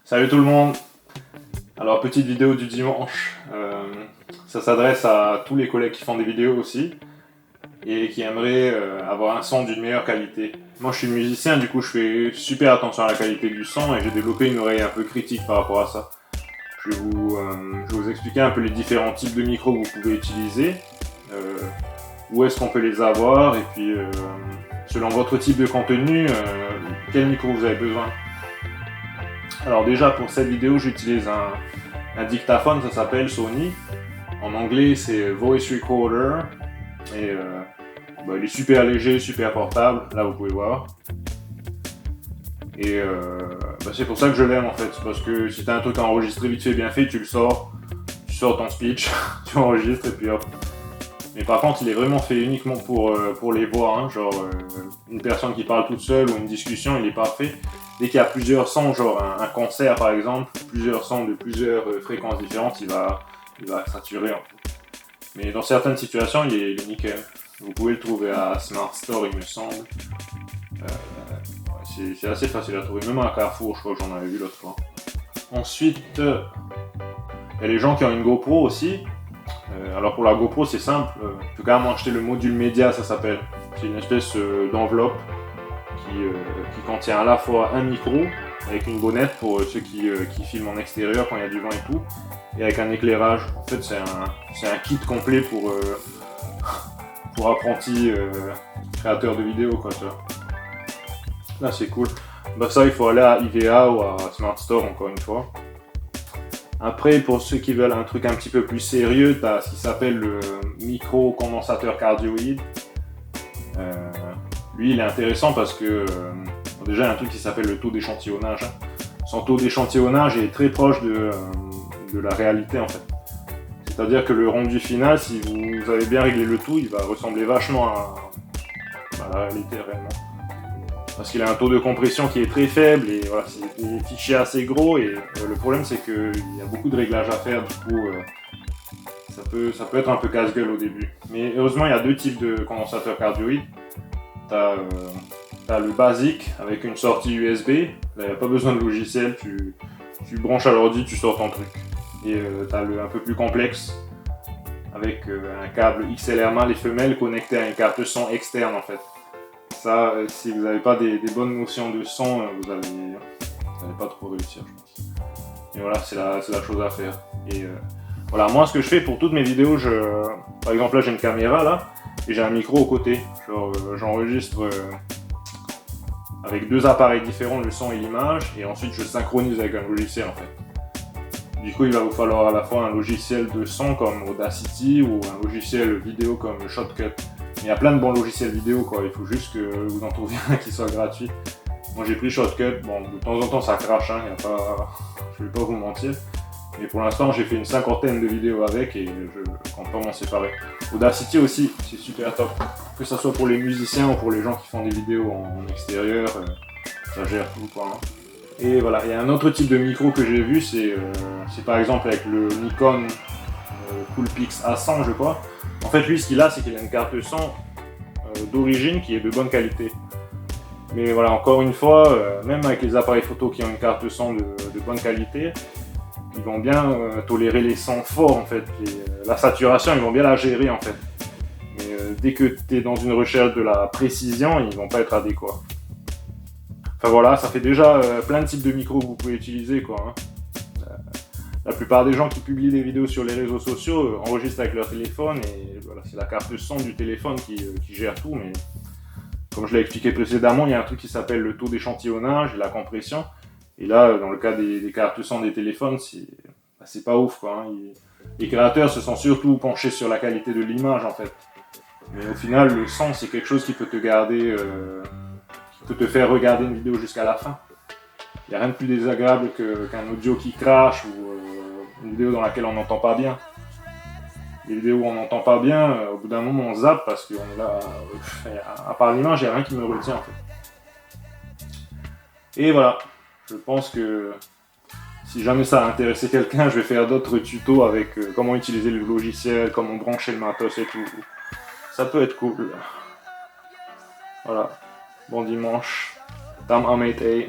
Salut tout le monde. Alors petite vidéo du dimanche, ça s'adresse à tous les collègues qui font des vidéos aussi et qui aimeraient avoir un son d'une meilleure qualité. Moi je suis musicien, du coup je fais super attention à la qualité du son et j'ai développé une oreille un peu critique par rapport à ça. Je vais vous expliquer un peu les différents types de micros que vous pouvez utiliser, où est-ce qu'on peut les avoir et puis selon votre type de contenu, quel micro vous avez besoin. Alors déjà pour cette vidéo j'utilise un dictaphone, ça s'appelle Sony. En anglais c'est Voice Recorder et il est super léger, super portable, là vous pouvez voir. Et c'est pour ça que je l'aime en fait, parce que si t'as un truc à enregistrer vite fait bien fait, tu sors ton speech, tu enregistres et puis hop. Mais par contre il est vraiment fait uniquement pour les voix, hein, genre une personne qui parle toute seule ou une discussion, il est parfait. Dès qu'il y a plusieurs sons, genre un concert par exemple, plusieurs sons de plusieurs fréquences différentes, il va saturer en fait. Mais dans certaines situations, il est nickel. Vous pouvez le trouver à Smart Store, il me semble. C'est assez facile à trouver, même à Carrefour, je crois que j'en avais vu l'autre fois. Ensuite, il y a les gens qui ont une GoPro aussi. Alors pour la GoPro, c'est simple. Tu peux carrément acheter le module média, ça s'appelle. C'est une espèce d'enveloppe qui contient à la fois un micro avec une bonnette pour ceux qui filment en extérieur quand il y a du vent et tout, et avec un éclairage. En fait, c'est un kit complet pour apprentis créateurs de vidéos, quoi, ça. Là, c'est cool. Ça, il faut aller à IVA ou à Smart Store, encore une fois. Après, pour ceux qui veulent un truc un petit peu plus sérieux, tu as ce qui s'appelle le micro-condensateur cardioïde. Lui, il est intéressant parce que déjà, il y a un truc qui s'appelle le taux d'échantillonnage. Son taux d'échantillonnage est très proche de la réalité en fait. C'est-à-dire que le rendu final, si vous avez bien réglé le tout, il va ressembler vachement à la réalité réellement. Parce qu'il a un taux de compression qui est très faible et voilà, c'est des fichiers assez gros et le problème c'est qu'il y a beaucoup de réglages à faire, du coup ça peut être un peu casse-gueule au début. Mais heureusement, il y a deux types de condensateurs cardioïdes. T'as le basique avec une sortie USB, là il n'y a pas besoin de logiciel, tu branches à l'ordi, tu sors ton truc. Et t'as le un peu plus complexe avec un câble XLR mâle et femelle connecté à une carte son externe en fait. Ça, si vous n'avez pas des bonnes notions de son, vous allez pas trop réussir je pense. Et voilà, c'est la chose à faire. Et voilà, moi ce que je fais pour toutes mes vidéos, par exemple là j'ai une caméra là, et j'ai un micro au côté. Genre j'enregistre avec deux appareils différents, le son et l'image, et ensuite je synchronise avec un logiciel en fait. Du coup il va vous falloir à la fois un logiciel de son comme Audacity ou un logiciel vidéo comme Shotcut. Il y a plein de bons logiciels vidéo quoi, il faut juste que vous en trouviez un qui soit gratuit. Moi j'ai pris Shotcut, bon de temps en temps ça crache, hein, je vais pas vous mentir. Mais pour l'instant, j'ai fait une 50aine de vidéos avec et je compte pas m'en séparer. Audacity aussi, c'est super top. Que ce soit pour les musiciens ou pour les gens qui font des vidéos en extérieur, ça gère tout quoi. Hein. Et voilà, il y a un autre type de micro que j'ai vu, c'est par exemple avec le Nikon Coolpix A100 je crois. En fait lui ce qu'il a, c'est qu'il a une carte son d'origine qui est de bonne qualité. Mais voilà, encore une fois, même avec les appareils photo qui ont une carte son de bonne qualité, ils vont bien tolérer les sons forts en fait, la saturation ils vont bien la gérer en fait. Mais dès que tu es dans une recherche de la précision, ils vont pas être adéquats. Enfin voilà, ça fait déjà plein de types de micros que vous pouvez utiliser quoi. Hein. La plupart des gens qui publient des vidéos sur les réseaux sociaux enregistrent avec leur téléphone et voilà, c'est la carte son du téléphone qui gère tout. Mais comme je l'ai expliqué précédemment, il y a un truc qui s'appelle le taux d'échantillonnage et la compression. Et là, dans le cas des cartes son des téléphones, c'est pas ouf quoi. Hein. Les créateurs se sont surtout penchés sur la qualité de l'image en fait. Mais au final, le son c'est quelque chose qui peut te garder, qui peut te faire regarder une vidéo jusqu'à la fin. Il n'y a rien de plus désagréable qu'un audio qui crache ou une vidéo dans laquelle on n'entend pas bien. Les vidéos où on n'entend pas bien, au bout d'un moment on zappe parce qu'on est là, à part l'image, il n'y a rien qui me retient en fait. Et voilà. Je pense que si jamais ça a intéressé quelqu'un, je vais faire d'autres tutos avec comment utiliser le logiciel, comment brancher le matos et tout. Ça peut être cool. Voilà. Bon dimanche. Tam Ahmet A.